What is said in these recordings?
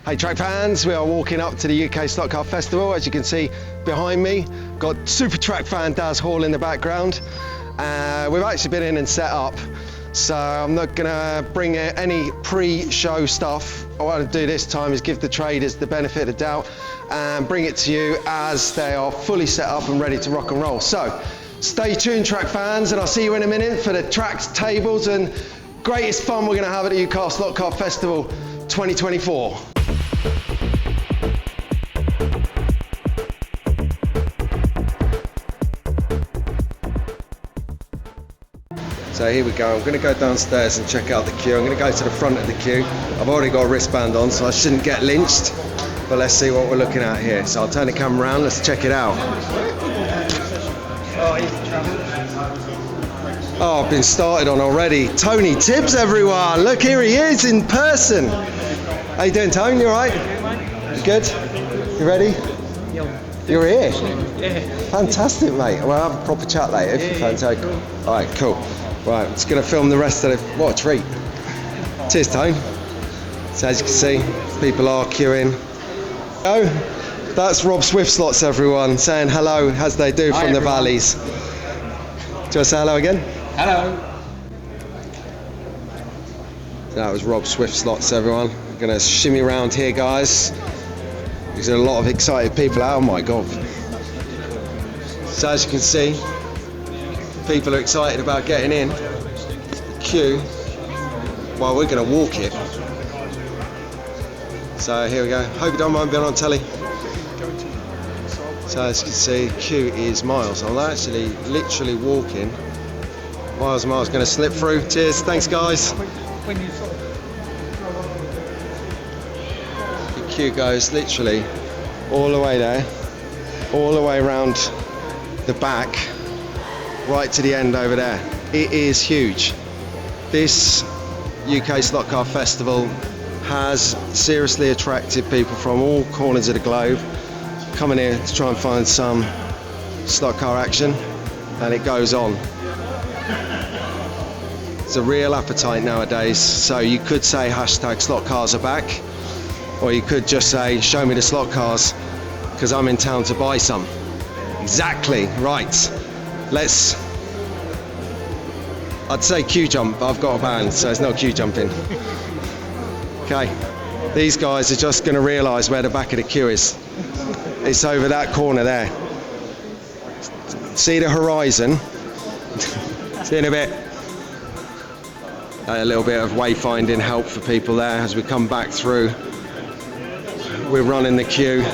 Hey track fans, we are walking up to the UK Slot Car Festival. As you can see behind me, got super track fan Daz Hall in the background. We've actually been in and set up, so I'm not gonna bring any pre-show stuff. What I want to do this time is give the traders the benefit of the doubt and bring it to you as they are fully set up and ready to rock and roll. So stay tuned track fans, and I'll see you in a minute for the tracks, tables and greatest fun we're gonna have at the UK Slot Car Festival 2024. So here we go, I'm going to go downstairs and check out the queue. I'm going to go to the front of the queue. I've already got a wristband on, so I shouldn't get lynched. But let's see what we're looking at here. So I'll turn the camera around, let's check it out. Oh, I've been started on already. Tony Tibbs, everyone. Look, here he is in person. How you doing, Tony? You all right? You good? You ready? You're here? Yeah. Fantastic, mate. We'll have a proper chat later if you fancy. All right, cool. Right, I'm just going to film the rest of the... What a treat. Cheers, Tone. So as you can see, people are queuing. Oh, that's Rob Swift Slots, everyone, saying hello as they do from the valleys. Do you want to say hello again? Hello. That was Rob Swift Slots, everyone. We're going to shimmy around here, guys. There's a lot of excited people out. Oh my God. So as you can see, people are excited about getting in the queue. Well, we're going to walk it. So here we go. Hope you don't mind being on telly. So as you can see, the queue is miles. I'm actually literally walking miles and miles. Going to slip through. Cheers. Thanks, guys. The queue goes literally all the way there, all the way around the back, right to the end over there. It is huge. This UK Slot Car Festival has seriously attracted people from all corners of the globe coming here to try and find some slot car action, and it goes on. It's a real appetite nowadays, so you could say hashtag slot cars are back, or you could just say show me the slot cars because I'm in town to buy some. Exactly right. Let's, I'd say queue jump, but I've got a band, so it's not queue jumping. Okay, these guys are just going to realise where the back of the queue is. It's over that corner there. See the horizon? See in a bit. A little bit of wayfinding help for people there as we come back through. We're running the queue.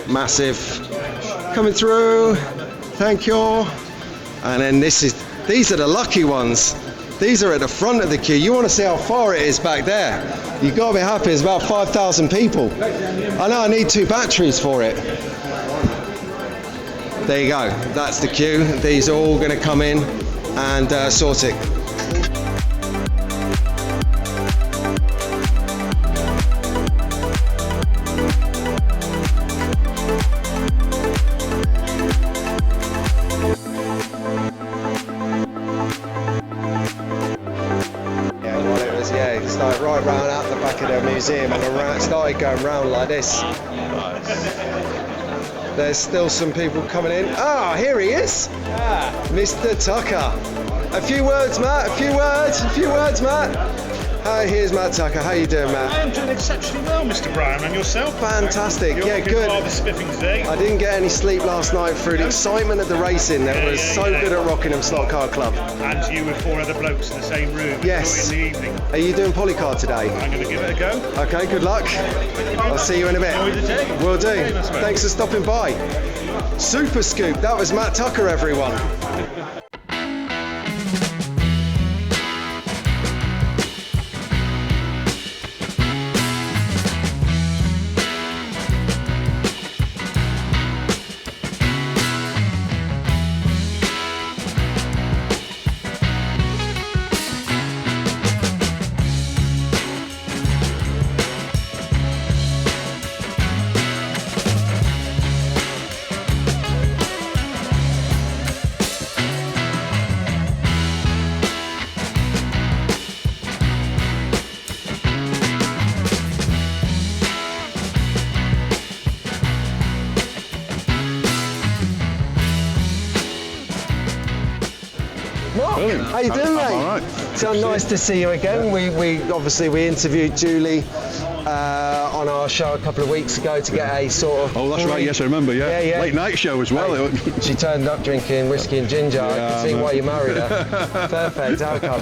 Massive. Coming through. Thank you. And then these are the lucky ones. These are at the front of the queue. You want to see how far it is back there. You've got to be happy. It's about 5,000 people. I know I need 2 batteries for it. There you go. That's the queue. These are all going to come in and sort it. Started right round out the back of the museum and started going round like this. There's still some people coming in. Ah, here he is, Mr. Tucker. A few words, Matt. A few words, Matt. Hi, here's Matt Tucker. How you doing, Matt? I am doing exceptionally well, Mr. Bryan, and yourself? Fantastic. Yeah, good. Rather spiffing today. I didn't get any sleep last night through the excitement of the racing that was so good at Rockingham Slot Car Club. And you with 4 other blokes in the same room. Yes. In the evening. Are you doing polycar today? I'm going to give it a go. Okay, good luck. I'll see you in a bit. Enjoy the day. Will do. Thanks for stopping by. Super Scoop. That was Matt Tucker, everyone. Brilliant. How you doing, mate? I'm all right. So nice to see you again. We obviously interviewed Julie on our show a couple of weeks ago to get a sort of. Oh, that's right. Yes, I remember. Yeah. Yeah. Late night show as well. She turned up drinking whiskey and ginger. I can see why you married her. Perfect outcome.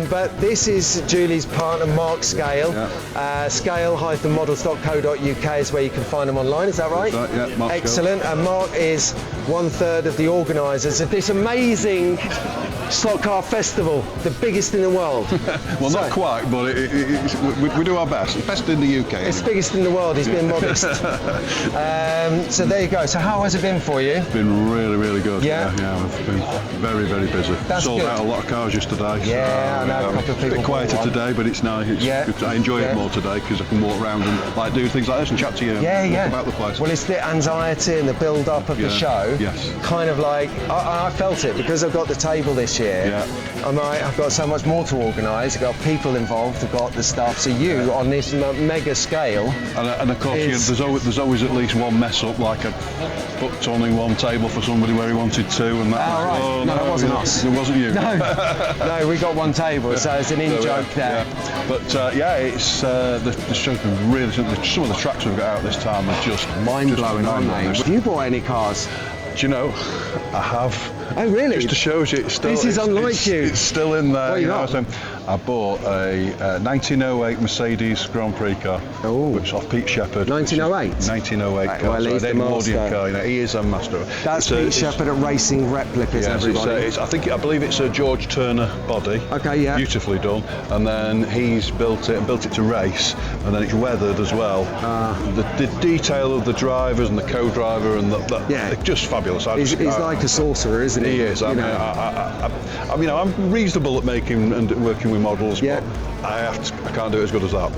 But this is Julie's partner, Mark Scale. Yeah. Scale-models.co.uk is where you can find them online. Is that right? That's right, yeah, Mark Excellent. And Mark is 1/3 of the organisers of this amazing slot car festival, the biggest in the world. Well, so, not quite, but we do our best. Best in the UK. It's biggest in the world. He's been modest. So there you go. So how has it been for you? It's been really, really good. Yeah. We've been very, very busy. That's Sold good. out a lot of cars yesterday. Yeah, I know a couple of people. A bit quieter today, but it's nice. I enjoy it more today because I can walk around and like do things like this and chat to you. Walk about the place. Well, it's the anxiety and the build-up of the show. Yes. Kind of like I felt it because I've got the table this year. Yeah. I've got so much more to organise. I've got people involved. I've got the stuff. So you on this mega scale. And of course, there's always at least one mess up, like I put only one table for somebody where he wanted two, and that. Oh, right. Oh, no, that wasn't us. It wasn't you. No, we got one table, so it's an in-joke there. Yeah. But it's the show's been really. Some of the tracks we've got out this time are just mind-blowing, aren't they? Have you bought any cars? Do you know, I have. Oh, really? Just to show you, it's still. This is unlike you. It's still in there. What you got? I bought a 1908 Mercedes Grand Prix car, which is off Pete Shepherd. 1908? 1908 right, car. well, he's the Edwardian master. car, he is a master. That's Pete Shepherd at Racing Replicas, everybody. I believe it's a George Turner body. Okay, yeah. Beautifully done. And then he's built it to race, and then it's weathered as well. The detail of the drivers and the co-driver and they're just fabulous. He's like a sorcerer, isn't he? He is. I mean, I'm reasonable at making and working with models, but I can't do it as good as that.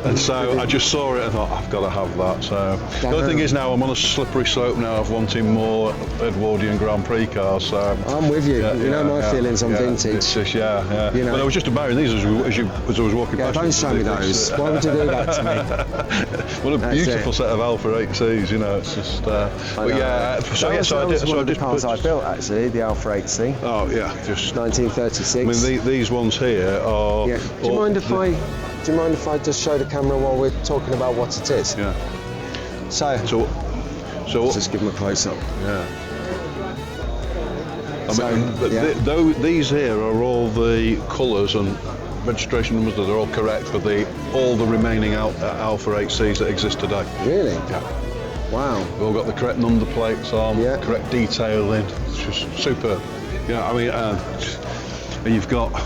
And so I just saw it and thought, I've got to have that. So the other thing is now I'm on a slippery slope now of wanting more Edwardian Grand Prix cars. So I'm with you. You know my feelings on vintage. It's just, You know. But I was just admiring these as I was walking past. Don't show me those. Why would you do that to me? What a beautiful set of Alpha 8Cs. You know, it's just. So I one of the cars I built actually, the Alpha 8C. Oh yeah, just 1936. I mean, these ones here are. Yeah. Do you mind if I just show the camera while we're talking about what it is? Yeah. So let's just give them a close up. Yeah. These here are all the colours and registration numbers that are all correct for all the remaining Alpha 8Cs that exist today. Really? Yeah. Wow. We've all got the correct number plates on, correct detailing. It's just superb. Yeah, I mean, and you've got a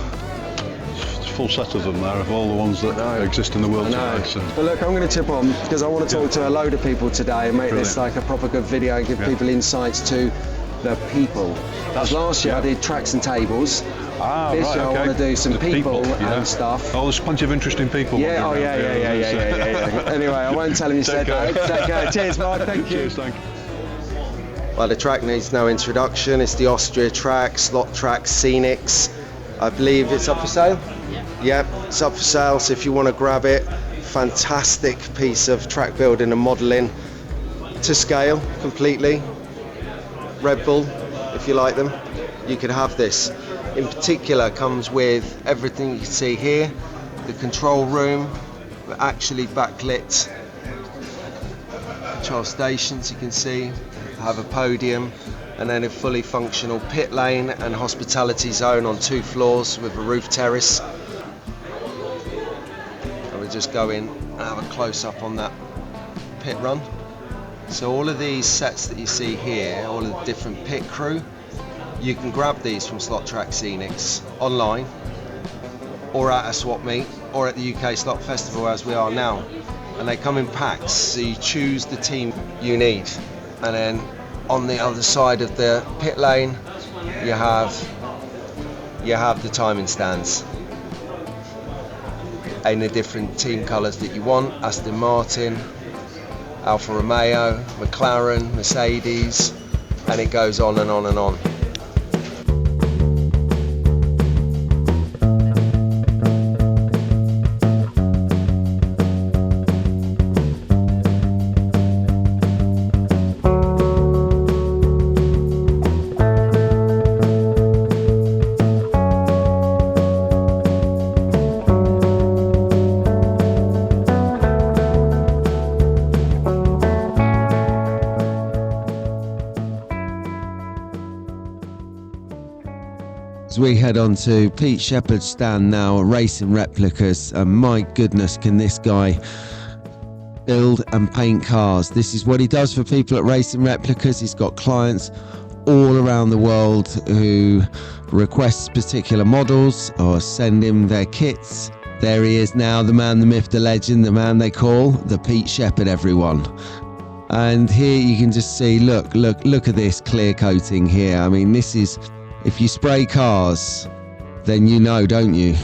full set of them there, of all the ones that exist in the world today. So. But look, I'm going to tip on because I want to talk to a load of people today and make this like a proper good video and give people insights to the people. Last year I did tracks and tables. This year I want to do some people and stuff. Oh, there's plenty of interesting people. Yeah, yeah. Anyway, I won't tell him you said that. Take care. Cheers, Mark. Thank you. Cheers, thank you. Well, the track needs no introduction. It's the Austria track, slot track, Scenics. I believe it's up for sale. Yeah, it's up for sale. So if you want to grab it, fantastic piece of track building and modelling to scale completely. Red Bull, if you like them, you could have this. In particular, comes with everything you can see here. The control room, actually backlit control stations, you can see. Have a podium, and then a fully functional pit lane and hospitality zone on 2 floors with a roof terrace. And we'll just go in and have a close-up on that pit run. So all of these sets that you see here, all of the different pit crew, you can grab these from Slot Track Scenics online or at a swap meet or at the UK Slot Festival as we are now. And they come in packs, so you choose the team you need. And then on the other side of the pit lane, you have the timing stands in the different team colours that you want: Aston Martin, Alfa Romeo, McLaren, Mercedes, and it goes on and on and on. as we head on to Pete Shepherd's stand now, Racing Replicas, and my goodness, can this guy build and paint cars. This is what he does for people at Racing Replicas. He's got clients all around the world who request particular models or send him their kits. There he is now, the man, the myth, the legend, the man they call the Pete Shepherd, everyone. And here you can just see, look at this clear coating here. I mean, this is, if you spray cars, then you know, don't you?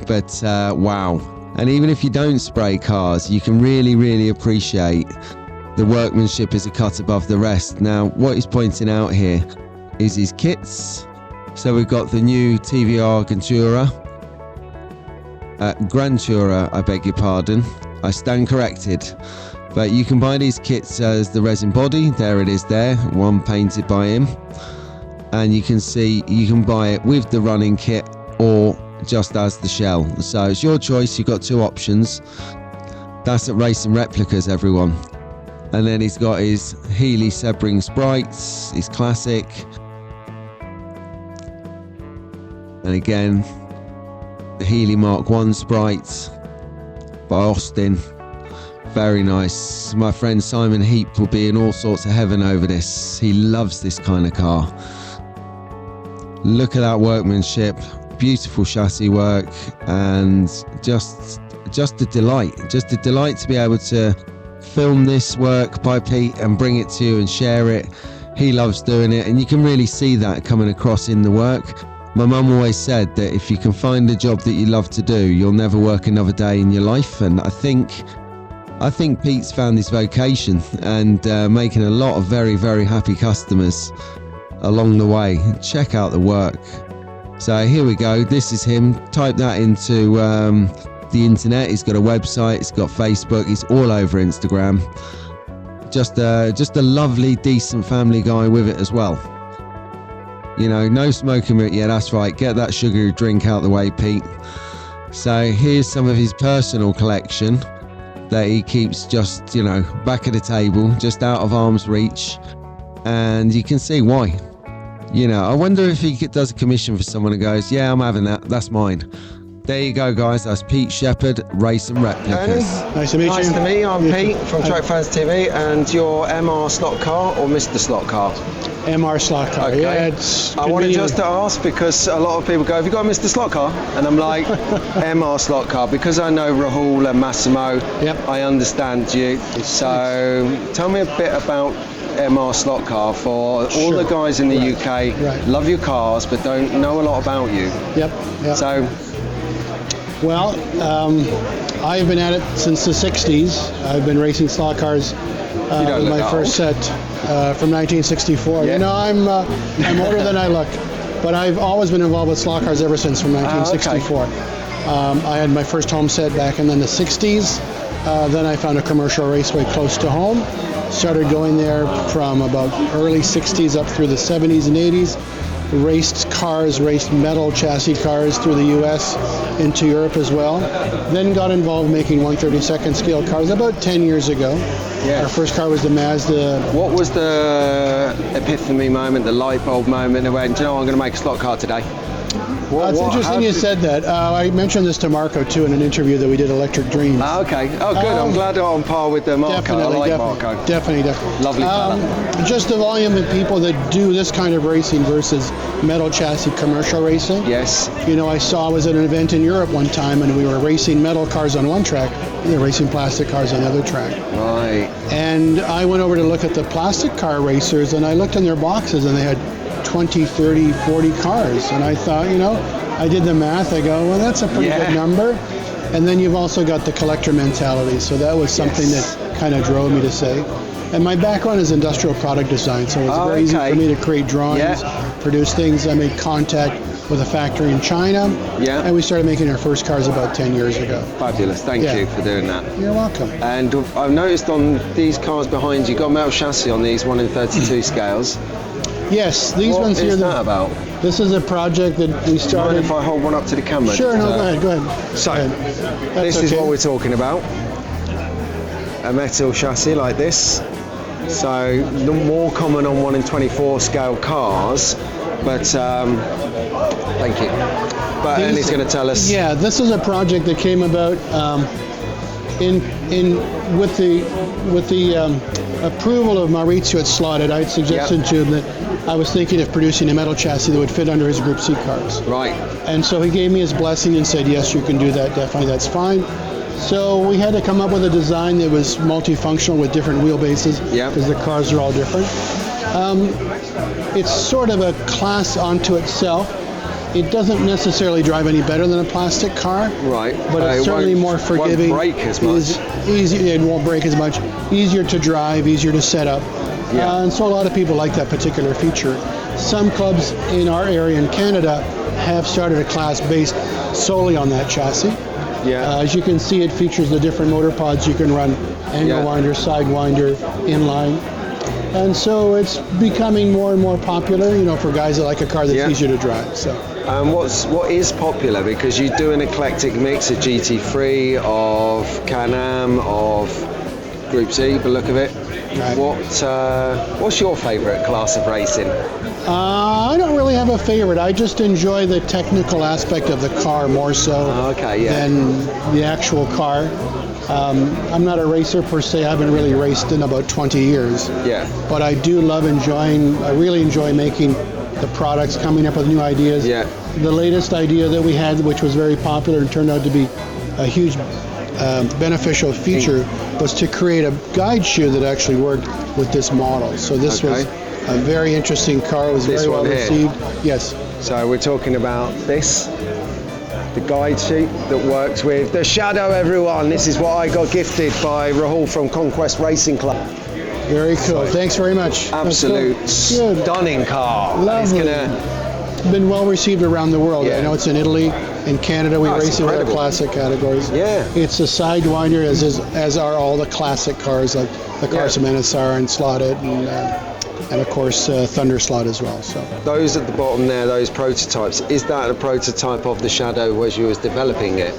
But wow. And even if you don't spray cars, you can really appreciate the workmanship is a cut above the rest. Now, what he's pointing out here is his kits. So we've got the new TVR Grantura, I beg your pardon. I stand corrected. But you can buy these kits as the resin body. There it is there, one painted by him. And you can see you can buy it with the running kit or just as the shell. So it's your choice. You've got two options. That's at Racing Replicas, everyone. And then he's got his Healy Sebring sprites, his classic. And again, the Healy Mark 1 sprites by Austin. Very nice. My friend Simon Heap will be in all sorts of heaven over this. He loves this kind of car. Look at that workmanship. Beautiful chassis work, and just a delight to be able to film this work by Pete and bring it to you and share it. He loves doing it, and you can really see that coming across in the work. My mum always said that if you can find a job that you love to do, you'll never work another day in your life. And I think Pete's found his vocation and making a lot of very happy customers along the way. Check out the work. So here we go. This is him. Type that into the internet. He's got a website. He's got Facebook. He's all over Instagram. Just a lovely, decent family guy with it as well. You know, no smoking it. Yeah, that's right. Get that sugary drink out the way, Pete. So here's some of his personal collection that he keeps just, you know, back of the table, just out of arm's reach. And you can see why. You know, I wonder if he does a commission for someone and goes, yeah, I'm having that. That's mine. There you go, guys. That's Pete Shepherd, Racing Replicas. Nice to meet you. Nice to meet you. I'm Pete from Track Fans TV, and you're MR Slot Car or Mr. Slot Car? MR Slot Car. Okay. Yeah, it's I wanted just to ask, because a lot of people go, have you got a Mr. Slot Car? And I'm like, MR Slot Car, because I know Rahul and Massimo. Yep. I understand you. So tell me a bit about MR Slot Car for all the guys in the UK. Right. Love your cars, but don't know a lot about you. Yep. So. Well, I've been at it since the 60s. I've been racing slot cars with my first set from 1964. Yeah. You know, I'm older than I look, but I've always been involved with slot cars ever since from 1964. I had my first home set back in the 60s. Then I found a commercial raceway close to home. Started going there from about early 60s up through the 70s and 80s. Raced metal chassis cars through the US into Europe as well. Then got involved making 1/32 scale cars about 10 years ago. Yeah. Our first car was the Mazda. What was the epiphany moment, the light bulb moment that went, you know, I'm going to make a slot car today? It's interesting you said that. I mentioned this to Marco too in an interview that we did, Electric Dreams. Okay. Oh, good. I'm glad I'm on par with Marco. I like Marco. Definitely. Lovely fella. Just the volume of people that do this kind of racing versus metal chassis commercial racing. Yes. You know, I was at an event in Europe one time, and we were racing metal cars on one track, and they're racing plastic cars on the other track. Right. And I went over to look at the plastic car racers, and I looked in their boxes, and they had 20, 30, 40 cars. And I thought, you know, I did the math. I go, well, that's a pretty good number. And then you've also got the collector mentality. So that was something that kind of drove me to say. And my background is industrial product design, so it's very easy for me to create drawings, produce things. I made contact with a factory in China, and we started making our first cars about 10 years ago. Fabulous. Thank you for doing that. You're welcome. And I've noticed on these cars behind you, got a metal chassis on these 1/32 scales. Yes, these ones here. What is that about? This is a project that we started. Mind if I hold one up to the camera? Sure, no, go ahead. So, this is what we're talking about. A metal chassis like this. So, the more common on 1/24 scale cars But thank you. But Ernie's going to tell us. Yeah, this is a project that came about with the approval of Maurizio at Slotted. I had suggested to him that I was thinking of producing a metal chassis that would fit under his Group C cars. Right. And so he gave me his blessing and said, yes, you can do that, definitely, that's fine. So we had to come up with a design that was multifunctional with different wheelbases, because the cars are all different. It's sort of a class unto itself. It doesn't necessarily drive any better than a plastic car, right? But it's certainly more forgiving. Won't break as much. It won't break as much. Easier to drive, easier to set up. And so a lot of people like that particular feature. Some clubs in our area in Canada have started a class based solely on that chassis. As you can see, it features the different motor pods you can run: angle winder, sidewinder, inline. And so it's becoming more and more popular, for guys that like a car that's easier to drive. So. What is popular? Because you do an eclectic mix of GT3, of Can-Am, of Group C, by the look of it. Right. What's your favourite class of racing? I don't really have a favorite. I just enjoy the technical aspect of the car more so than the actual car. I'm not a racer per se. I haven't really raced in about 20 years. But I do love I really enjoy making the products, coming up with new ideas. The latest idea that we had, which was very popular and turned out to be a huge beneficial feature, was to create a guide shoe that actually worked with this model. So this was a very interesting car. It was very well received. Yes. So we're talking about this, the guide sheet that works with the Shadow, everyone. This is what I got gifted by Rahul from Conquest Racing Club. Very cool. Thanks very much. Absolute stunning car. Lovely. Been well received around the world. I know it's in Italy, in Canada. We race it in the classic categories. It's a sidewinder, as are all the classic cars, like the Carsomenas are and Slotted, and of course Thunder Slot as well. So those at the bottom there, those prototypes, is that a prototype of the Shadow as you was developing it?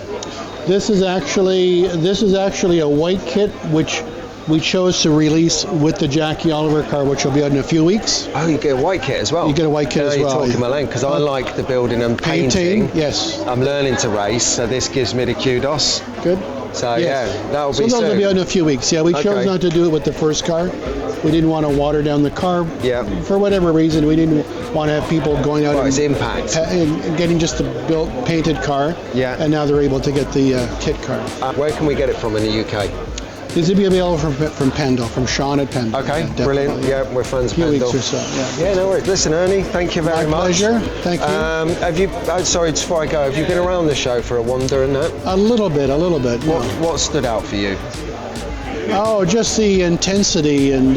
This is actually a white kit which we chose to release with the Jackie Oliver car, which will be out in a few weeks. Oh, you get a white kit as well? You get a white kit as well. You're talking my language, because I like the building and painting. Yes. I'm learning to race, so this gives me the kudos. Good. So that'll be soon. So those will be out in a few weeks. We chose not to do it with the first car. We didn't want to water down the car. For whatever reason, we didn't want to have people going out and getting just the built, painted car. And now they're able to get the kit car. Where can we get it from in the UK? This will be available from Pendle, from Sean at Pendle. Okay, brilliant. We're friends. A few weeks or so. No worries. Listen, Ernie, thank you very much. My pleasure. Thank you. Have you? Sorry, before I go, have you been around the show for a wander and that? A little bit. What stood out for you? Oh, just the intensity, and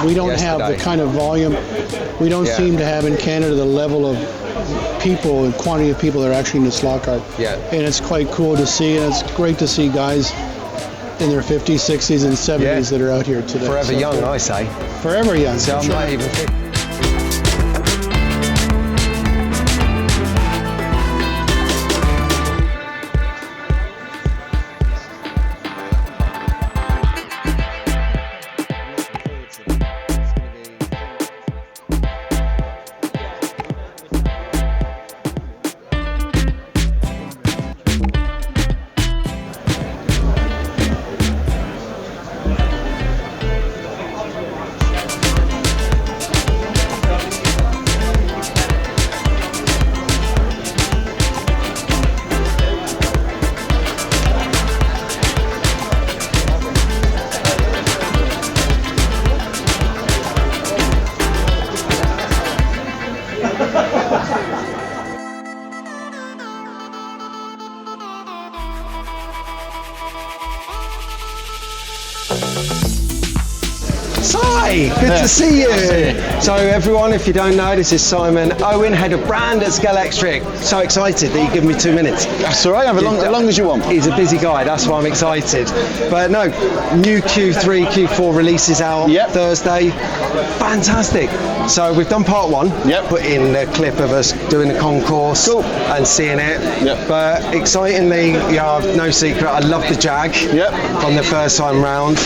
we don't have the kind of volume. We don't seem to have in Canada the level of people and quantity of people that are actually in the slot car. And it's quite cool to see, and it's great to see guys in their 50s, 60s, and 70s that are out here today. Forever young, I say. Forever young. So I'm not even fit. Hi, good to see you. So everyone, if you don't know, this is Simon Owen, head of brand at Scalextric. So excited that you give me 2 minutes. That's all right, have as long as you want. He's a busy guy, that's why I'm excited. But no, new Q3, Q4 releases out Thursday. Fantastic. So we've done part one, put in the clip of us doing the concourse and seeing it. But excitingly, no secret, I love the Jag from the first time round.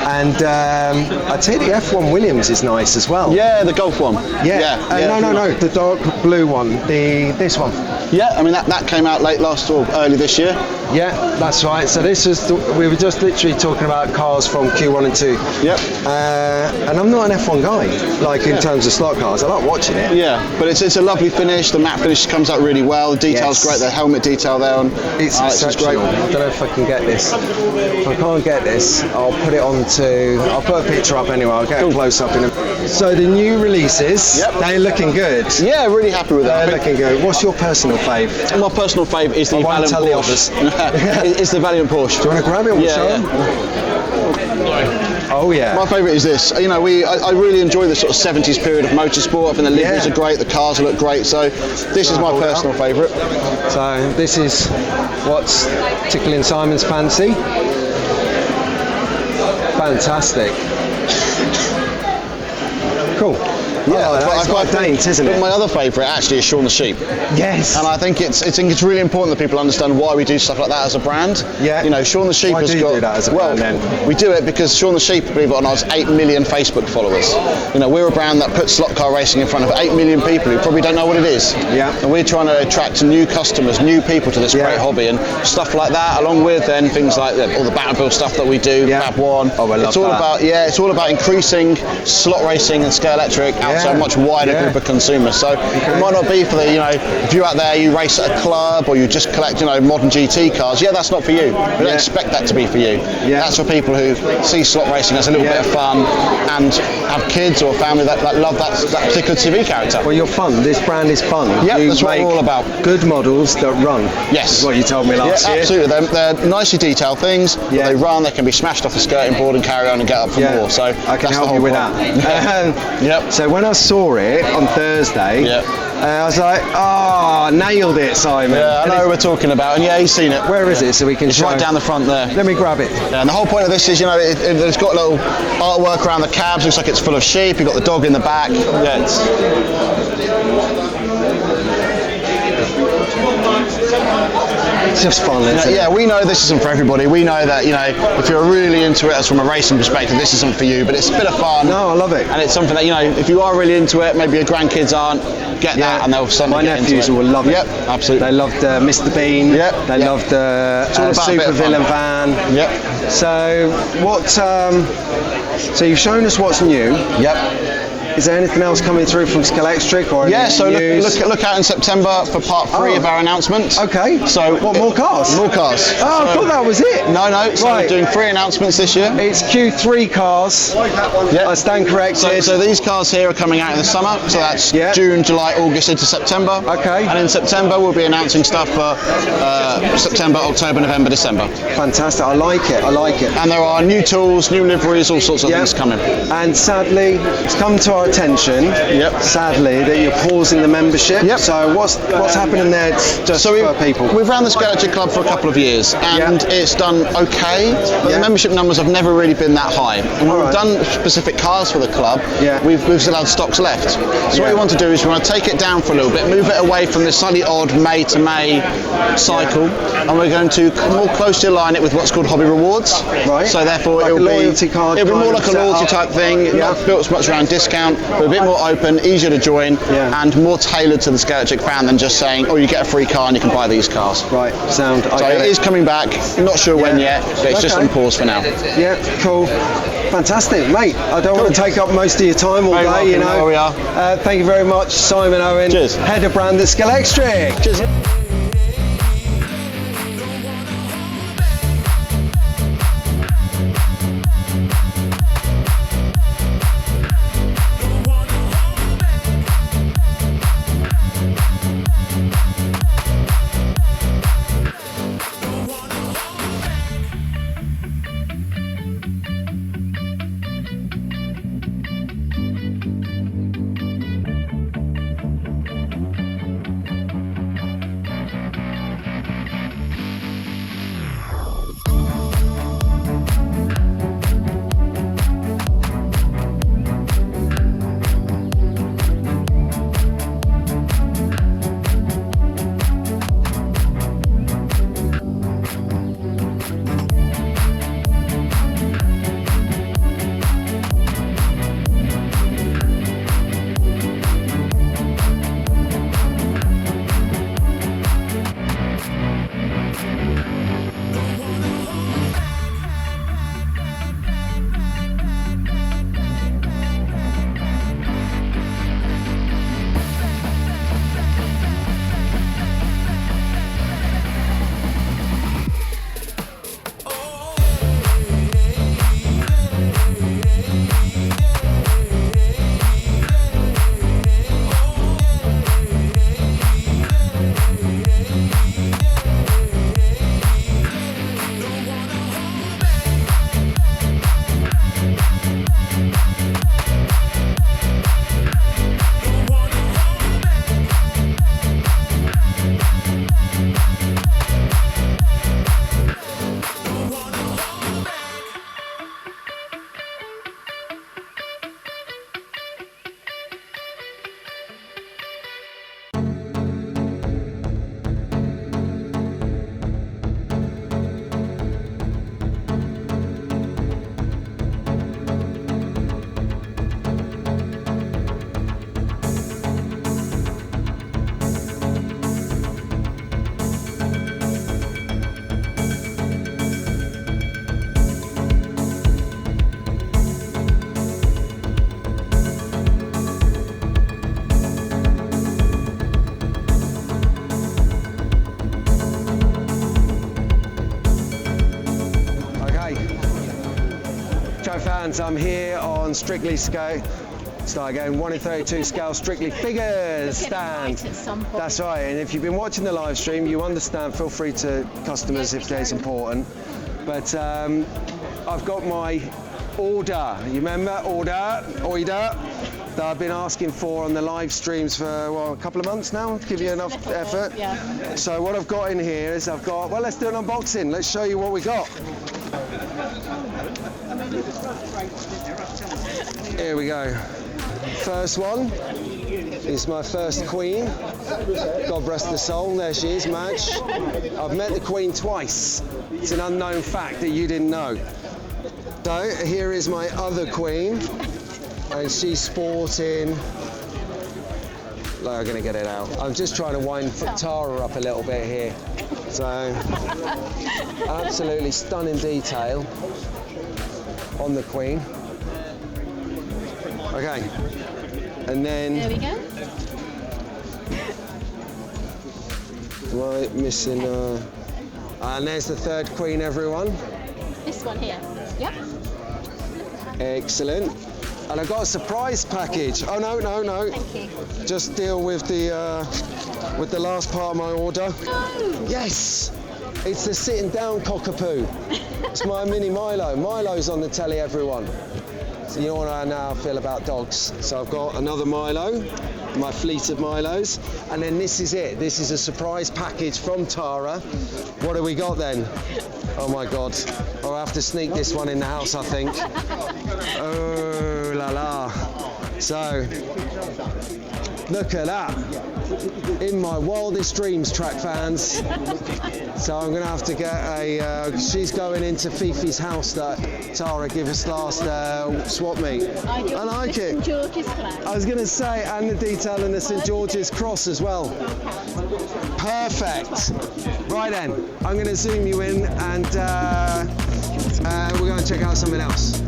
And I tell you, the F1 Williams is nice as well. Yeah, the Golf one. Yeah. No, the dark blue one. This one. Yeah, I mean that came out late last or early this year. Yeah, that's right. So this is we were just literally talking about cars from Q1 and 2. Yep. And I'm not an F1 guy, like in terms of slot cars. I like watching it. Yeah, but it's a lovely finish. The matte finish comes out really well. The detail's great. The helmet detail there on it's exceptional. I don't know if I can get this. If I can't get this, I'll put it onto. I'll put a picture up anyway. I'll get a close up in a. So the new releases, they're looking good. Yeah, really happy with that. They're looking good. What's your personal fave? My personal fave is the Valiant Porsche. It's the Valiant Porsche. Do you want to grab it? Yeah. Oh yeah. My favourite is this. You know, I really enjoy the sort of 70s period of motorsport. I think the liveries are great, the cars look great. So this is my personal favourite. So this is what's tickling Simon's fancy. Fantastic. Cool. Yeah, that's quite dainty, isn't it? But my other favourite actually is Shaun the Sheep. Yes. And I think it's really important that people understand why we do stuff like that as a brand. Yeah. You know, Shaun the Sheep has got. Do that as a brand, then? We do it because Shaun the Sheep, believe it or not, has 8 million Facebook followers. You know, we're a brand that puts slot car racing in front of 8 million people who probably don't know what it is. Yeah. And we're trying to attract new customers, new people to this great hobby, and stuff like that, along with then things like all the Battlefield stuff that we do, Fab 1. Oh, I love that. It's all about increasing slot racing and Scalextric out to a much wider group of consumers. So it might not be for the, you know, if you're out there, you race at a club or you just collect, you know, modern GT cars. Yeah, that's not for you. We don't expect that to be for you. Yeah. That's for people who see slot racing as a little bit of fun and have kids or family that love that particular TV character. Well, you're fun. This brand is fun. Yeah, that's what we're all about. Good models that run. Yes. Is what you told me last year. Absolutely. They're nicely detailed things. Yeah. They run. They can be smashed off the skirting board and carry on and get up for more. So I can help you with that. Yep. So when I saw it on Thursday, I was like, nailed it, Simon. Yeah, I know what we're talking about, and he's seen it. Where is it so we can It's right down the front there. Let me grab it. Yeah, and the whole point of this is, you know, it's got a little artwork around the cabs, looks like it's full of sheep, you've got the dog in the back. Yeah, it's just fun, isn't it? Yeah, we know this isn't for everybody. We know that, you know, if you're really into it as from a racing perspective, this isn't for you, but it's a bit of fun. No, I love it. And it's something that, you know, if you are really into it, maybe your grandkids aren't, get that and they'll suddenly get into it. My nephews will love it. Yep, absolutely. They loved Mr. Bean. Yep. They loved the Super Villain van. Yep. So what? So you've shown us what's new. Yep. Is there anything else coming through from Scalextric or so look out in September for part 3 of our announcement. Okay. So what, more cars? More cars. Oh, I thought that was it. No. So we're doing 3 announcements this year. It's Q3 cars. Yeah. I stand corrected. So these cars here are coming out in the summer. So that's June, July, August into September. Okay. And in September we'll be announcing stuff for September, October, November, December. Fantastic. I like it. And there are new tools, new liveries, all sorts of things coming. And sadly, it's come to our attention, sadly, that you're pausing the membership. Yep. So what's happening there just for people? We've run the Scalextric Club for a couple of years and it's done okay, but the membership numbers have never really been that high. And when we've done specific cars for the club, we've still had stocks left. So what we want to do is we want to take it down for a little bit, move it away from this slightly odd May to May cycle, and we're going to more closely align it with what's called hobby rewards. Right. So therefore like it'll be more like a loyalty type thing, not built as much around discount, but a bit more open, easier to join, and more tailored to the Scalextric fan than just saying, you get a free car and you can buy these cars. Right, so it is coming back, not sure when yet, but it's just on pause for now. Yeah, cool. Fantastic, mate. I don't want to take up most of your time all day, you know. There we are. Thank you very much, Simon Owen, head of brand at Scalextric. Cheers. fans, I'm here on Strictly Scale. Start again. 1 in 32 scale Strictly figures stand. Right at some point. That's right. And if you've been watching the live stream, you understand. Feel free to customers if it's important. But I've got my order. You remember order that I've been asking for on the live streams for a couple of months now. Give you enough effort. Yeah. So what I've got in here is well, let's do an unboxing. Let's show you what we got. Here we go. First one is my first queen. God rest her soul. There she is, Madge. I've met the queen twice. It's an unknown fact that you didn't know. So here is my other queen, and she's sporting. Like, I'm gonna get it out. I'm just trying to wind Tara up a little bit here. So absolutely stunning detail on the queen. Okay, and then There we go. right, missing and there's the third queen, everyone. This one here. Yep. Excellent. And I've got a surprise package. Oh no. Thank you. Just deal with the last part of my order. No. Yes! It's the sitting down cockapoo. It's my mini Milo. Milo's on the telly, everyone. So you know how I feel about dogs. So I've got another Milo, my fleet of Milos, and then this is it. This is a surprise package from Tara. What have we got then? Oh my God. I'll have to sneak this one in the house, I think. Oh la la. So, look at that. In my wildest dreams, track fans. So I'm going to have to get she's going into Fifi's house that Tara gave us last swap meet. I like it. St George's flag. I was going to say, and the detail in the St George's cross as well. Perfect. Right then, I'm going to zoom you in, and we're going to check out something else.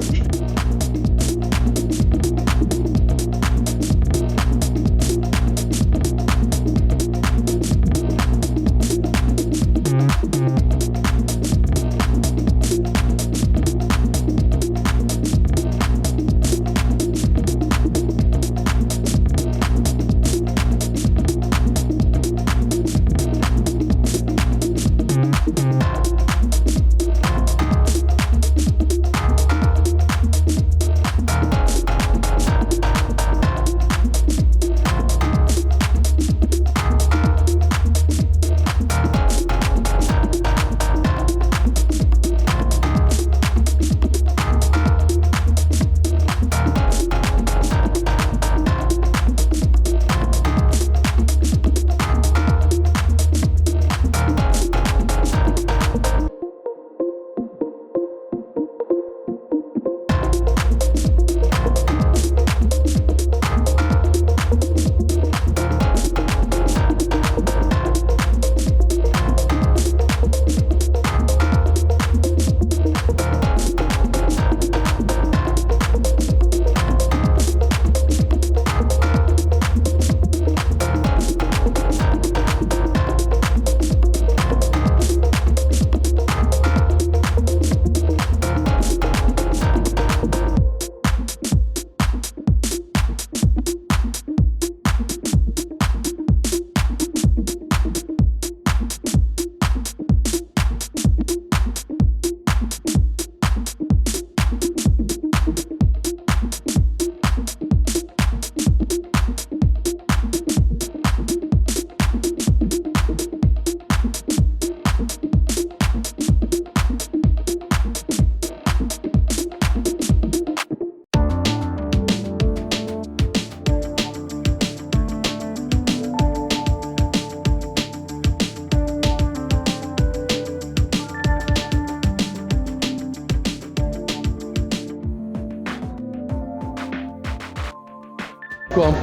Go on.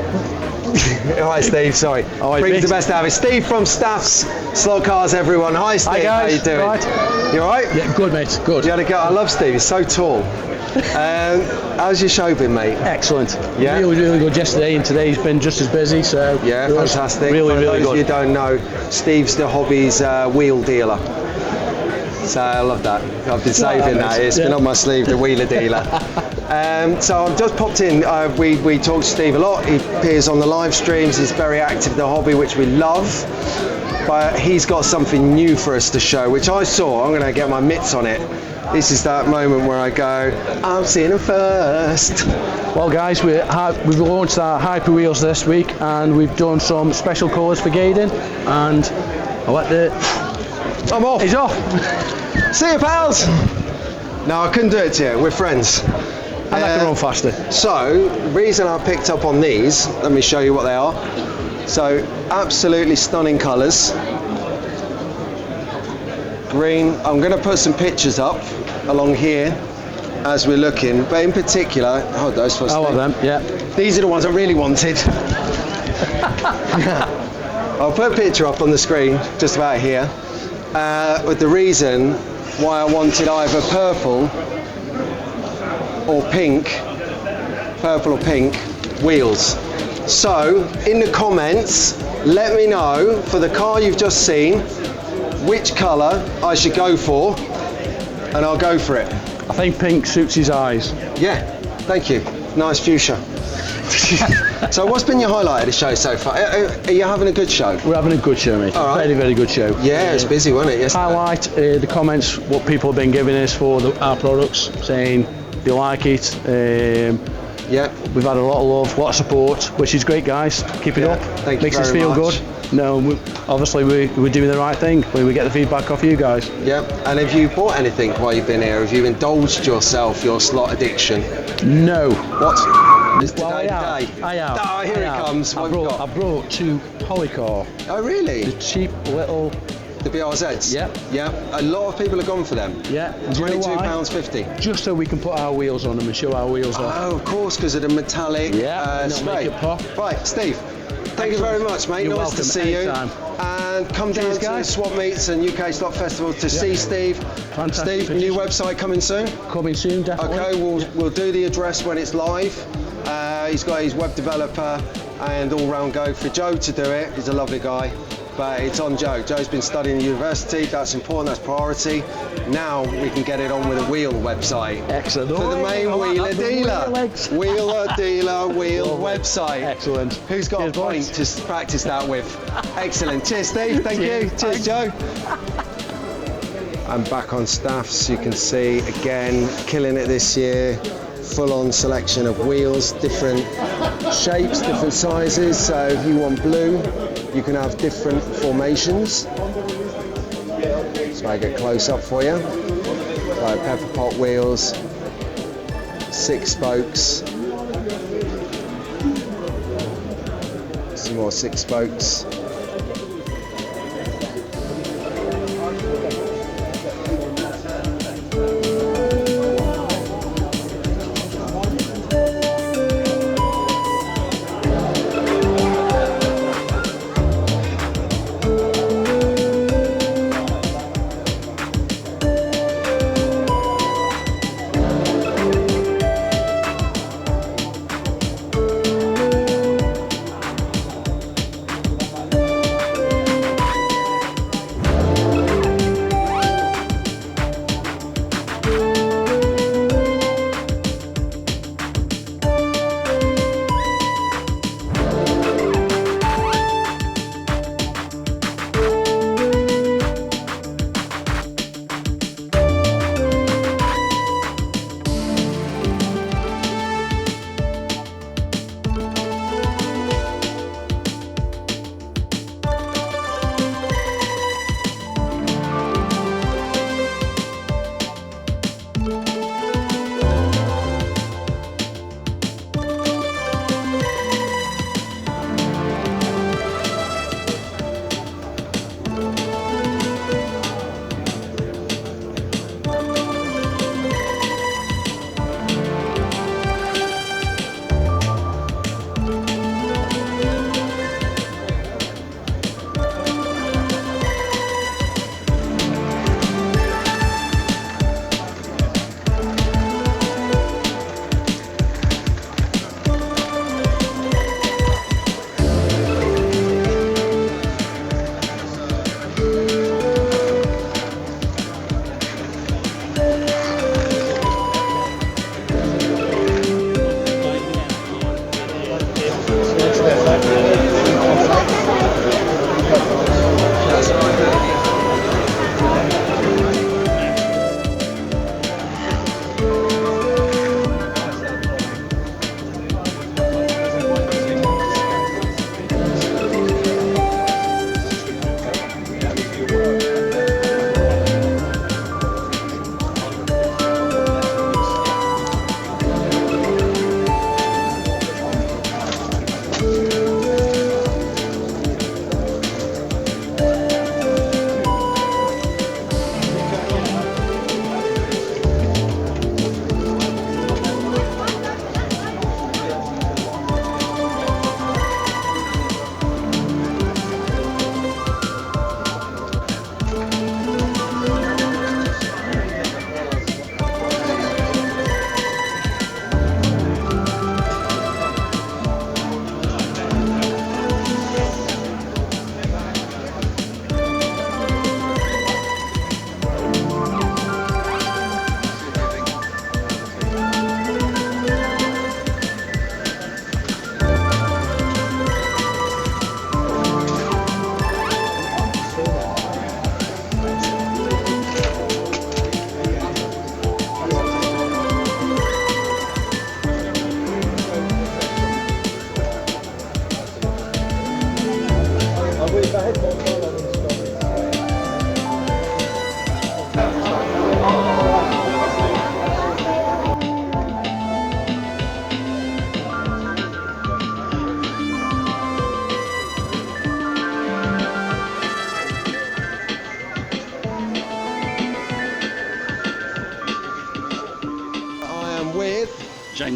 All right, Steve, sorry. All right, Brings the mate. best out of it. Steve from Staff's Slot Cars, everyone. Hi, Steve. Hi, guys. How you doing? Right. You all right? Yeah, good, mate. Good. You had a go. I love Steve. He's so tall. How's your show been, mate? Excellent. Yeah? Really, really good yesterday, and today's been just as busy. So Yeah, it was fantastic. Really, For really those of you good. who don't know, Steve's the hobby's wheel dealer. So I love that. I've been saving that. It's been Yeah. on my sleeve, the wheeler dealer. So I've just popped in. We talk to Steve a lot. He appears on the live streams. He's very active in the hobby, which we love. But he's got something new for us to show, which I saw. I'm going to get my mitts on it. This is that moment where I go, I'm seeing them first. Well, guys, we've launched our Hyper Wheels this week, and we've done some special colours for Gaydon. And I'll let I'm off. He's off. See you, pals. No, I couldn't do it to you. We're friends. And I can run faster. So, the reason I picked up on these, let me show you what they are. So, absolutely stunning colours. Green. I'm going to put some pictures up along here as we're looking, but in particular, hold those for a I love second. them, yeah. These are the ones I really wanted. I'll put a picture up on the screen, just about here, with the reason why I wanted either purple or pink wheels. So, in the comments, let me know, for the car you've just seen, which colour I should go for, and I'll go for it. I think pink suits his eyes. Yeah, thank you. Nice fuchsia. So what's been your highlight of the show so far? Are you having a good show? We're having a good show, mate. All right. Very, very good show. Yeah, it's busy, wasn't it, yesterday? Highlight the comments, what people have been giving us for our products, saying they like it. Yeah. We've had a lot of love, a lot of support, which is great, guys. Keep it up. Thank you Makes us very feel much. good. No, obviously we're doing the right thing when we get the feedback off you guys. Yeah, and have you bought anything while you've been here? Have you indulged yourself, your slot addiction? No. What? Is Well, today I the have. day? I have. Oh, here I it have. comes. What have you I got? brought 2 Polycar. Oh, really? The cheap little. The BRZs? Yep. Yeah. A lot of people have gone for them. Yeah. And do you know why? £22.50. Just so we can put our wheels on them and show our wheels off. Oh, of course, because of the metallic Yeah, spray. make it pop. Right, Steve. Thank you very much, mate. You're nice welcome. to see Anytime. you. And come down Cheers, to the guys. Swap Meets and UK Slot Festival to see Steve. Fantastic Steve, new website coming soon. Coming soon, definitely. Okay, we'll do the address when it's live. He's got his web developer and all-round go for Joe to do it. He's a lovely guy. But it's on Joe. Joe's been studying at university. That's important. That's priority. Now we can get it on with a wheel website. Excellent. For the main wheeler dealer. Wheeler dealer wheel website. Excellent. Who's got Cheers, a point boys. to practice that with? Excellent. Cheers, Steve. Thank you. Cheers, Joe. I'm back on staff, so you can see again, killing it this year. Full-on selection of wheels, different shapes, different sizes. So if you want blue, you can have different formations. So I get close up for you. So pepper pot wheels, 6 spokes. Some more 6 spokes.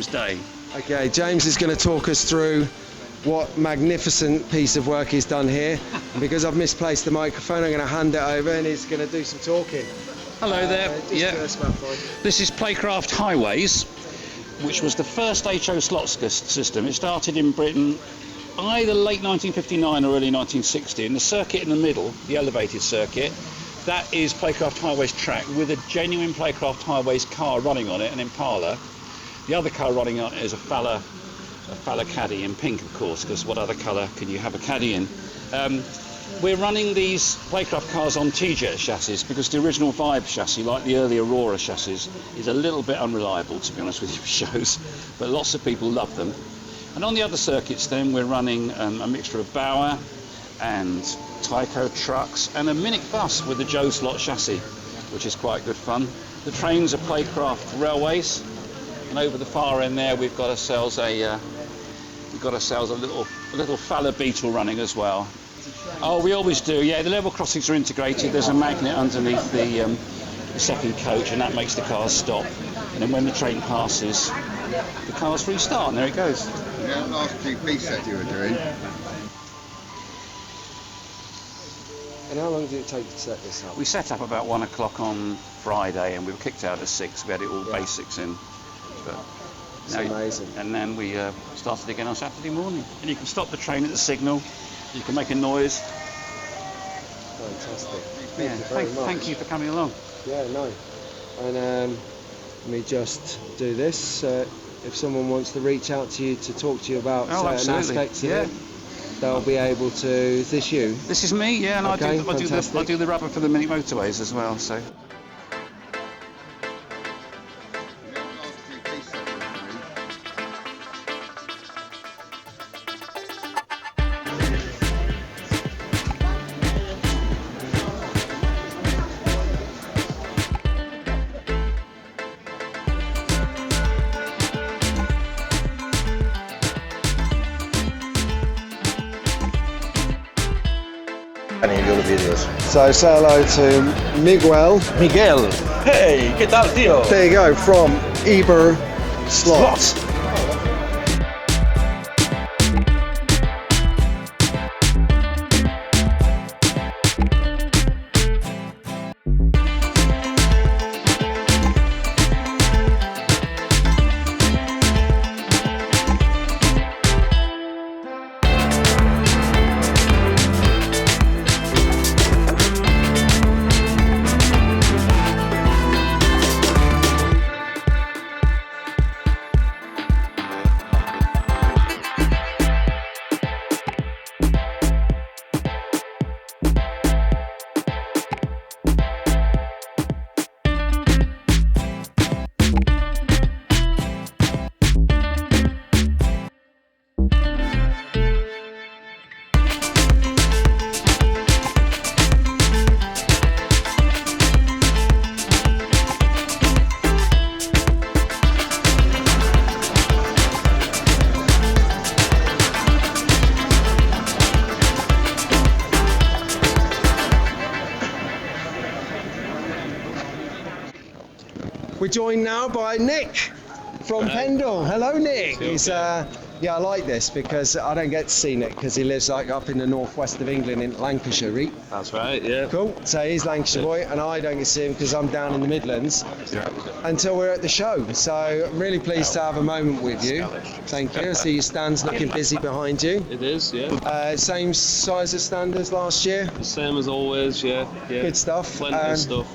James Day. Okay, James is going to talk us through what magnificent piece of work he's done here. And because I've misplaced the microphone, I'm going to hand it over and he's going to do some talking. Hello there. This is Playcraft Highways, which was the first HO slot system. It started in Britain either late 1959 or early 1960. And the circuit in the middle, the elevated circuit, that is Playcraft Highways track with a genuine Playcraft Highways car running on it, an Impala. The other car running on it is a Falla Caddy in pink, of course, because what other colour can you have a Caddy in? We're running these Playcraft cars on T-Jet chassis because the original Vibe chassis, like the early Aurora chassis, is a little bit unreliable, to be honest with you, for shows, but lots of people love them. And on the other circuits then, we're running a mixture of Bauer and Tyco trucks and a Minic bus with the Joe slot chassis, which is quite good fun. The trains are Playcraft Railways, and over the far end there we've got ourselves a little Falla Beetle running as well. Oh, we always do, yeah. The level crossings are integrated. There's a magnet underneath the second coach, and that makes the cars stop. And then when the train passes, the cars restart, and there it goes. Yeah, last GP set you were doing. And how long did it take to set this up? We set up about 1 o'clock on Friday, and we were kicked out at 6. We had it all basics in. But it's amazing. And then we started again on Saturday morning. And you can stop the train at the signal. You can make a noise. Fantastic. Yeah, Thank you very much. Thank you for coming along. Yeah, no. And let me just do this. If someone wants to reach out to you to talk to you about certain aspects of it, they'll be able to. Is this you? This is me, yeah, and okay, I do the rubber for the mini motorways as well. So. So say hello to Miguel. Miguel. Hey, ¿qué tal, tío? There you go, from Eber Slots. We're joined now by Nick from Pendle. Hello, Nick. He's yeah, I like this because I don't get to see Nick because he lives like up in the northwest of England in Lancashire, right? That's right, yeah. Cool. So he's Lancashire boy, and I don't get to see him because I'm down in the Midlands until we're at the show. So I'm really pleased to have a moment with you. Thank you. I see your stand's looking busy behind you. It is, yeah. Same size of stand as last year? Same as always, yeah. Good stuff. Plenty of stuff.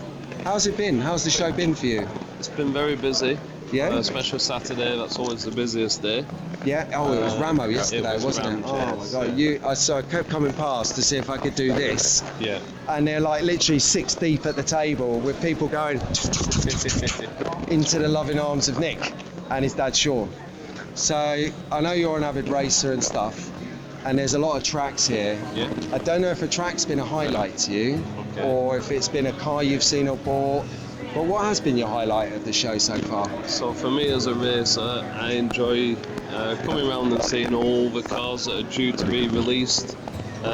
How's it been? How's the show been for you? It's been very busy. Yeah. Especially Saturday, that's always the busiest day. Yeah. Oh, it was Ramo yesterday, wasn't it? Ramo, Oh my God! I kept coming past to see if I could do this. Yeah. And they're like literally 6 deep at the table with people going into the loving arms of Nick and his dad Sean. So I know you're an avid racer and stuff, and there's a lot of tracks here. Yeah. I don't know if a track's been a highlight to you, or if it's been a car you've seen or bought. But what has been your highlight of the show so far? So for me as a racer, I enjoy coming around and seeing all the cars that are due to be released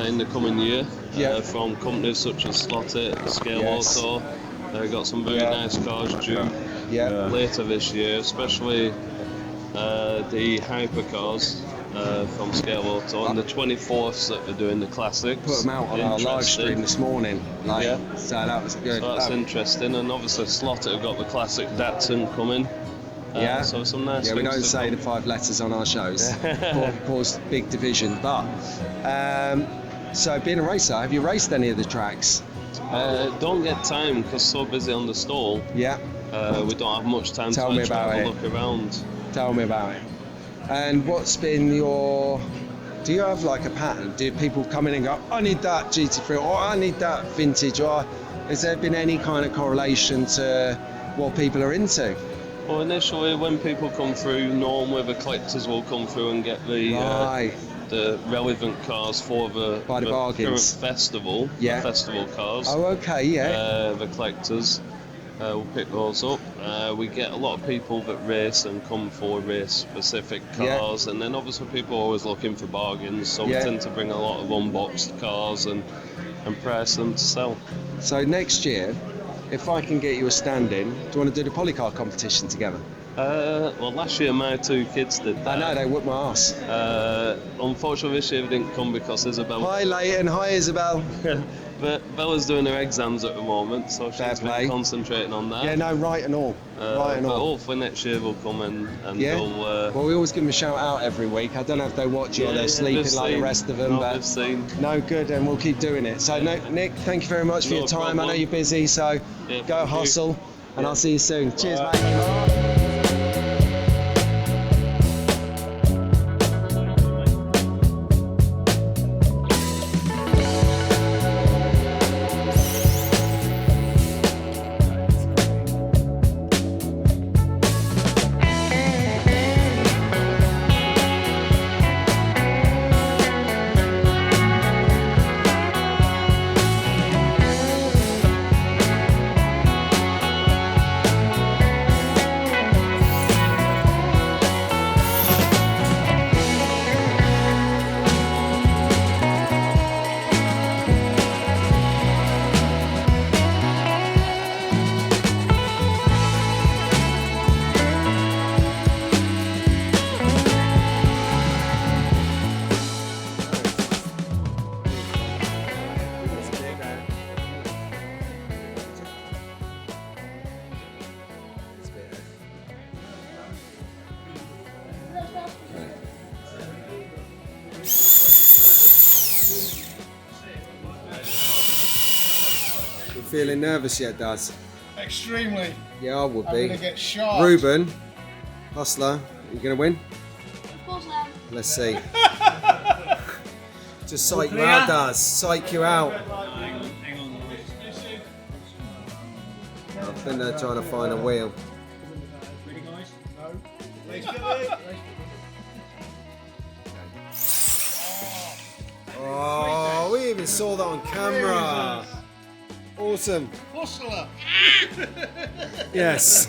in the coming year from companies such as Slotcar, Scale Auto. Got some very nice cars due later this year, especially the hypercars from Scale Auto, and the 24ths that are doing the classics. Put them out on our live stream this morning. So that was good. So that's interesting, and obviously Slotted have got the classic Datsun coming. So some nice. Yeah, we don't say the 5 letters on our shows. Cause big division. But so being a racer, have you raced any of the tracks? Don't get time because so busy on the stall. Yeah. We don't have much time to actually have a look around. Tell me about it. And what's been your... Do you have like a pattern? Do people come in and go, I need that GT3 or I need that vintage, or has there been any kind of correlation to what people are into? Well, initially when people come through, normally the collectors will come through and get the relevant cars for the current festival, the festival cars. Oh, okay, yeah. The collectors will pick those up. We get a lot of people that race and come for race-specific cars, and then obviously people are always looking for bargains, so we tend to bring a lot of unboxed cars and price them to sell. So next year, if I can get you a stand-in, do you want to do the polycar competition together? Well, last year my 2 kids did that. I know, they whipped my ass. Unfortunately this year they didn't come because Isabel... Hi Leighton, hi Isabel. But Bella's doing her exams at the moment, so she's been concentrating on that. Yeah, no, right and all. Right and but all. hopefully next year we'll come and they'll... Well, we always give them a shout out every week. I don't know if they watch it or they're sleeping like the rest of them, but no, good, and we'll keep doing it. So, Nick, thank you very much for your time. Problem. I know you're busy, so go hustle, and I'll see you soon. Cheers, mate. Feeling nervous yet, Daz? Extremely. Yeah, I would be. I'm gonna get shot. Ruben, hustler, you gonna win? Of course I am. Let's see. Just psych you out, Daz. Psych you out. I think they're trying to find a wheel. Ready, guys? No. Let's go. Oh, we even saw that on camera. Awesome. Hustler. Yes.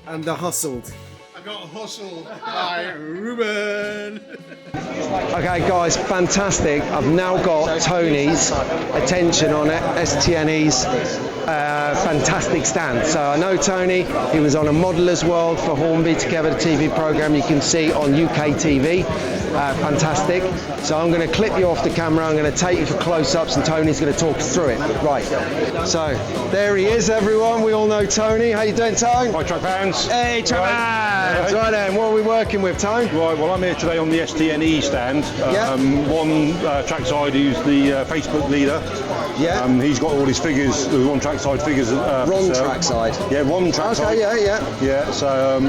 And the hustled. I got hustled by Ruben. Okay guys, fantastic. I've now got Tony's attention on it, STNE's fantastic stand. So I know Tony, he was on a Modeller's World for Hornby Together, the TV programme you can see on UK TV. Fantastic. So I'm going to clip you off the camera, I'm going to take you for close-ups and Tony's going to talk us through it. Right, so there he is everyone, we all know Tony. How you doing, Tone? Hi track fans. Hey track fans! Right then, what are we working with, Tone? Right, well I'm here today on the STNE stand. One trackside who's the Facebook leader. Yeah. He's got all his figures, the Ron Trackside figures. Ron Trackside? Yeah, Ron Trackside. Okay, yeah. Yeah, so,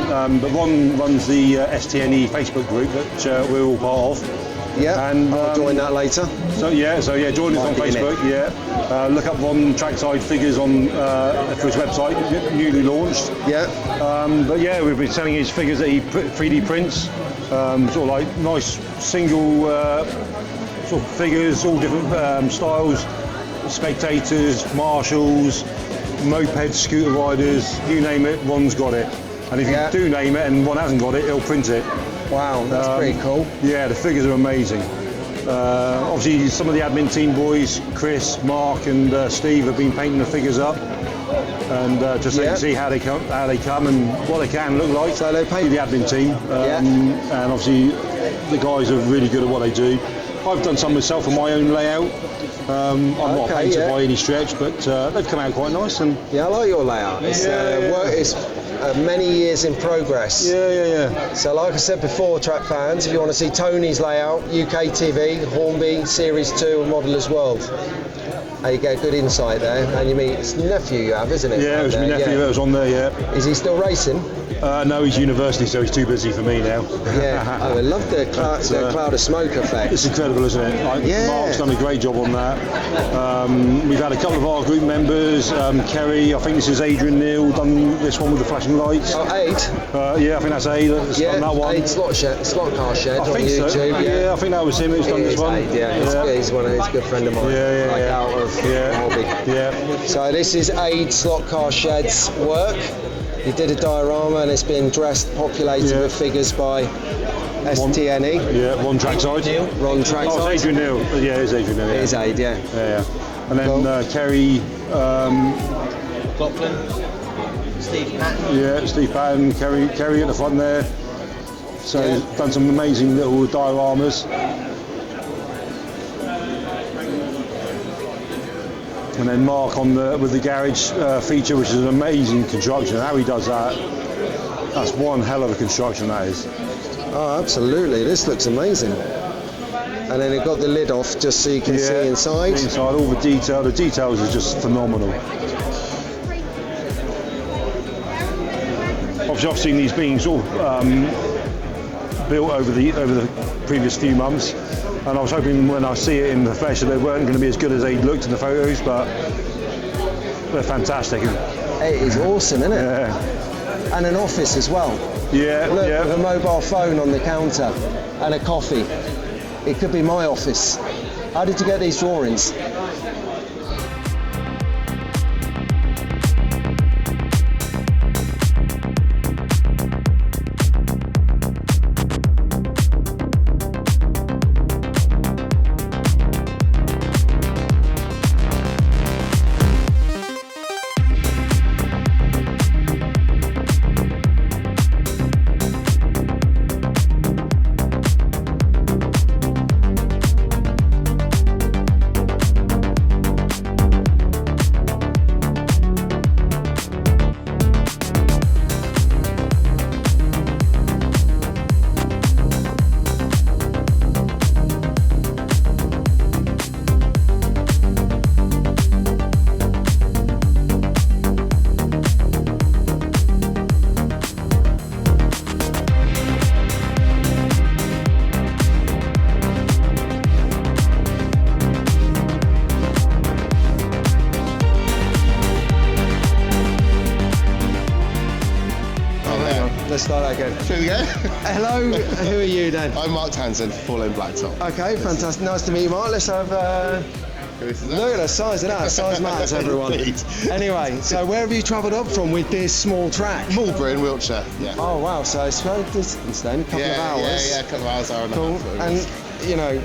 but Ron runs the STNE Facebook group that we're all part of. Yeah, and I'll join that later. So yeah, join us on Facebook. Yeah, look up Ron Trackside figures on for his website, newly launched. Yeah. But yeah, we've been selling his figures that he 3D prints, sort of like nice single sort of figures, all different styles, spectators, marshals, mopeds, scooter riders, you name it, Ron's got it. And if you do name it and one hasn't got it, he'll print it. Wow, that's pretty cool. Yeah, the figures are amazing. Obviously, some of the admin team boys, Chris, Mark and Steve have been painting the figures up. and just so you can see how they come and what they can look like. So they paint the admin team, and obviously the guys are really good at what they do. I've done some myself on my own layout. I'm not a painter by any stretch, but they've come out quite nice. And I like your layout. It's many years in progress. Yeah. So like I said before, track fans, if you want to see Tony's layout, UK TV, Hornby, Series 2 and Modeller's World. You get a good insight there, and you meet his nephew you have, isn't it? Yeah, it was my nephew that was on there, yeah. Is he still racing? No, he's university, so he's too busy for me now. Yeah, I love the cloud of smoke effect. It's incredible, isn't it? Mark's done a great job on that. We've had a couple of our group members, Kerry, I think this is Adrian Neal, done this one with the flashing lights. Oh, Aid? Yeah, I think that's Aid that's done that one. Aid slot car shed on YouTube. So. Yeah, I think that was him who's done this one. Aid, he's one of his good friend of mine. Out of Hornby. Yeah. So this is Aid slot car shed's work. He did a diorama and it's been populated with figures by STNE. Yeah, Ron Trackside. Ron Trackside. Oh, it's Adrian Neal. Yeah, it is Adrian Neal. It is Aid, yeah. And then Kerry. Gopland. Steve Patton. Yeah, Steve Patton, Kerry at the front there. So he's done some amazing little dioramas. And then Mark with the garage feature, which is an amazing construction. How he does that's one hell of a construction, that is. Oh, absolutely. This looks amazing. And then it got the lid off just so you can see inside. Inside, all the detail. The details are just phenomenal. Obviously, I've seen these being sort of built over the previous few months. And I was hoping when I see it in the flesh that they weren't going to be as good as they looked in the photos, but they're fantastic. It is awesome, isn't it? Yeah. And an office as well. Yeah. Look, with a mobile phone on the counter and a coffee. It could be my office. How did you get these drawings? Let's start that again. Here we go. Hello, who are you then? I'm Mark Townsend for Full Lane Blacktop. Okay, fantastic. Nice to meet you, Mark. Let's have look at the size of that. Size matters, everyone. Anyway, so where have you travelled up from with this small track? Mulberry in Wiltshire, yeah. Oh, wow. So it's fair distance then, a couple of hours. Yeah, a couple of hours, hour and a half. And, you know,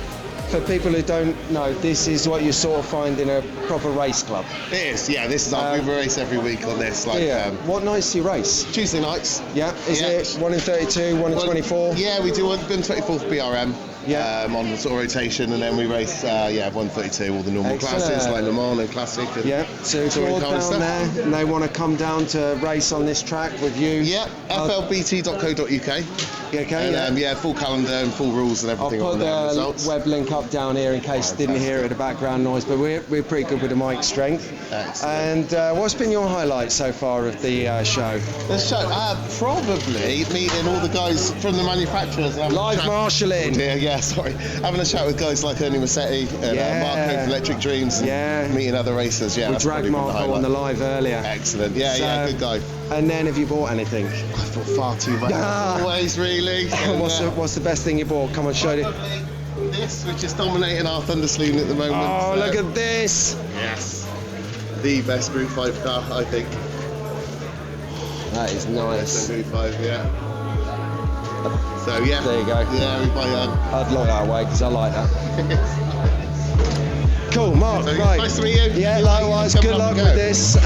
for people who don't know, this is what you sort of find in a proper race club. It is, yeah. This is we race every week on this. What nights do you race? Tuesday nights. Yeah. Is it 1 in 32, 1 in 24? Yeah, we do 24th BRM. On the sort of rotation, and then we race 132, all the normal classes like Le Mans and Classic. And so if you're down there and they want to come down to race on this track with you, flbt.co.uk. Okay, and, full calendar and full rules and everything. I'll put the web link up down here in case you didn't hear it, the background noise, but we're pretty good with the mic strength. Excellent. And what's been your highlight so far of the show? The show, probably meeting all the guys from the manufacturers. Live marshalling. Having a chat with guys like Ernie Massetti and Marco from Electric Dreams, and meeting other racers. We dragged Marco on the live earlier. Excellent. Good guy. And then have you bought anything? I bought far too much. Always, really. What's the best thing you bought? Come on, show it. This, which is dominating our Thundersloon at the moment. Oh, look at this! Yes, the best Group 5 car, I think. That is nice. Group 5, So there you go. Yeah, we buy I'd look that way because I like that. Cool, Mark. So right. Nice to meet you. Yeah, likewise. Good luck with this.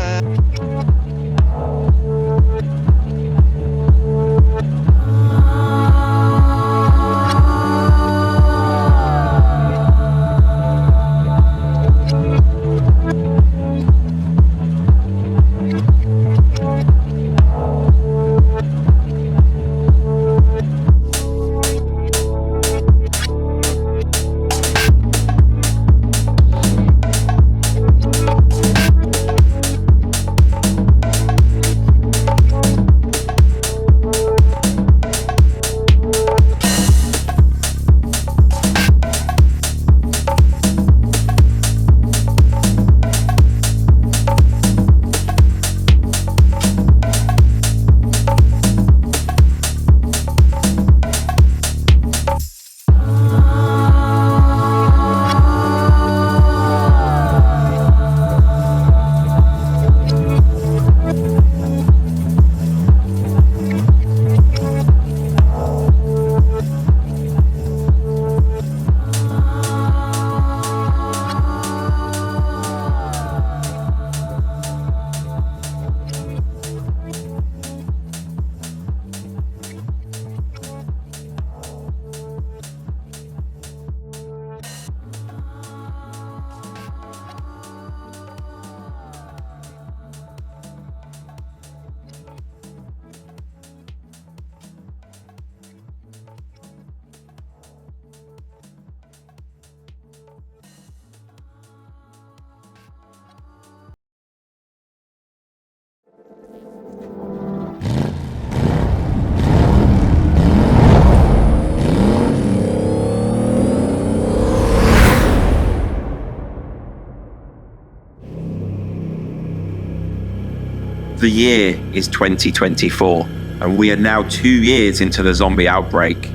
The year is 2024, and we are now 2 years into the zombie outbreak.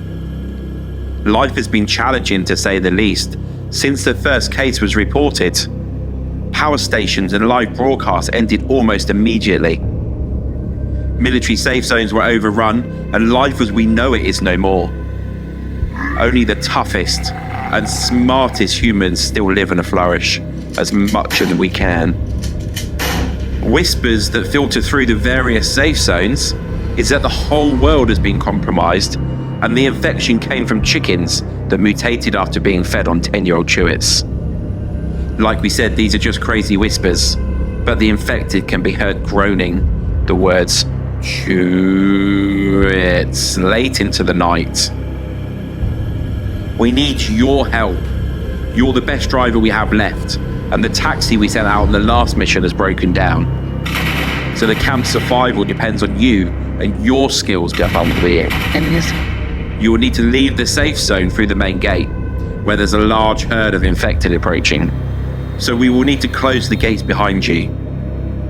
Life has been challenging, to say the least, since the first case was reported. Power stations and live broadcasts ended almost immediately. Military safe zones were overrun, and life as we know it is no more. Only the toughest and smartest humans still live and flourish as much as we can. Whispers that filter through the various safe zones is that the whole world has been compromised, and the infection came from chickens that mutated after being fed on 10-year-old chewits. Like we said, these are just crazy whispers, but the infected can be heard groaning the words chewits late into the night. We need your help. You're the best driver we have left, and the taxi we sent out on the last mission has broken down. So the camp's survival depends on you and your skills, Gavambi. You will need to leave the safe zone through the main gate, where there's a large herd of infected approaching. So we will need to close the gates behind you.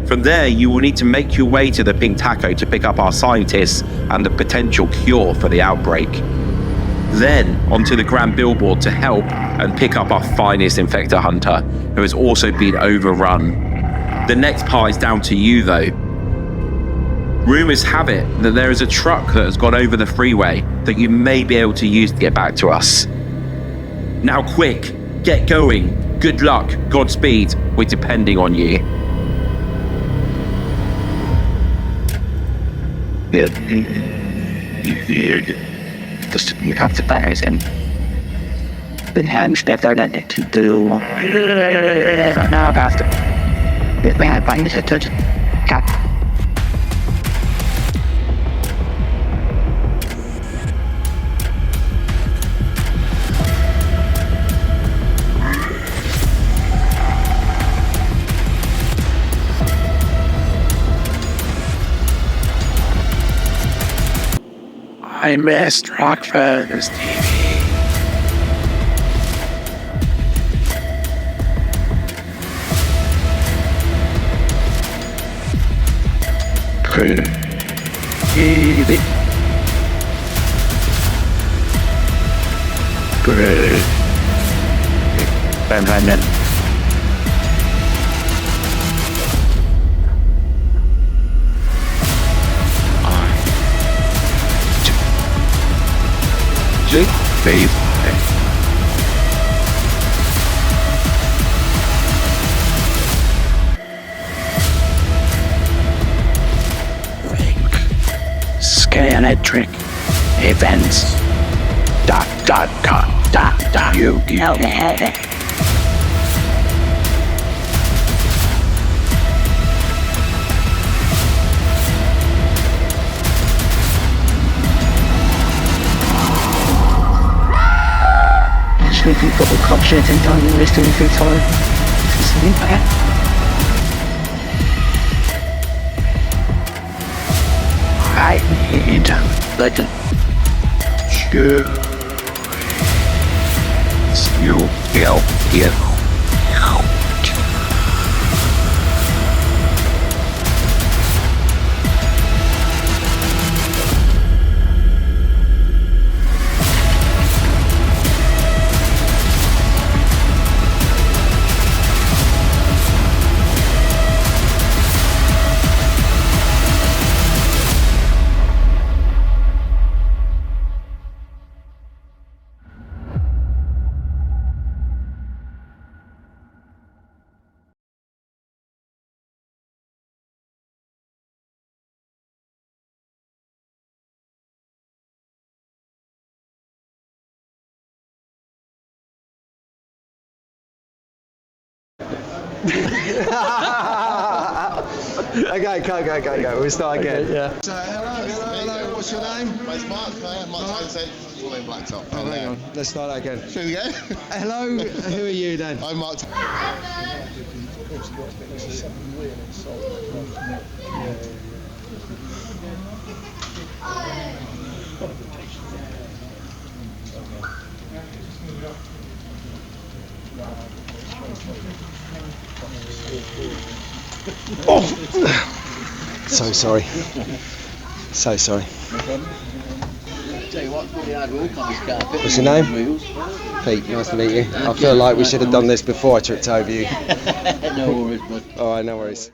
From there, you will need to make your way to the Pink Taco to pick up our scientists and the potential cure for the outbreak. Then, onto the Grand Billboard to help and pick up our finest infector hunter, who has also been overrun. The next part is down to you, though. Rumours have it that there is a truck that has gone over the freeway that you may be able to use to get back to us. Now quick, get going. Good luck, Godspeed, we're depending on you. Just you have to buy it and the hands that are that to do now after it may have been a touch cat. I missed Rockfell's TV. Babe. Scalextric events. You know that. People confident and done listening to each other. Listening back. I need legend. You will get out. Okay, go. We'll start again. Okay, yeah. So, hello, what's your name? It's Mark, Mark Tyson, all in Blacktop. Oh, hang on, let's start that again. Here we go. Hello, who are you then? I'm Mark. So sorry. So sorry. Tell you what, it's really hard work on this carpet. What's your name? Pete, nice to meet you. I feel like we should have done this before I tripped over you. No worries, bud. Alright, no worries.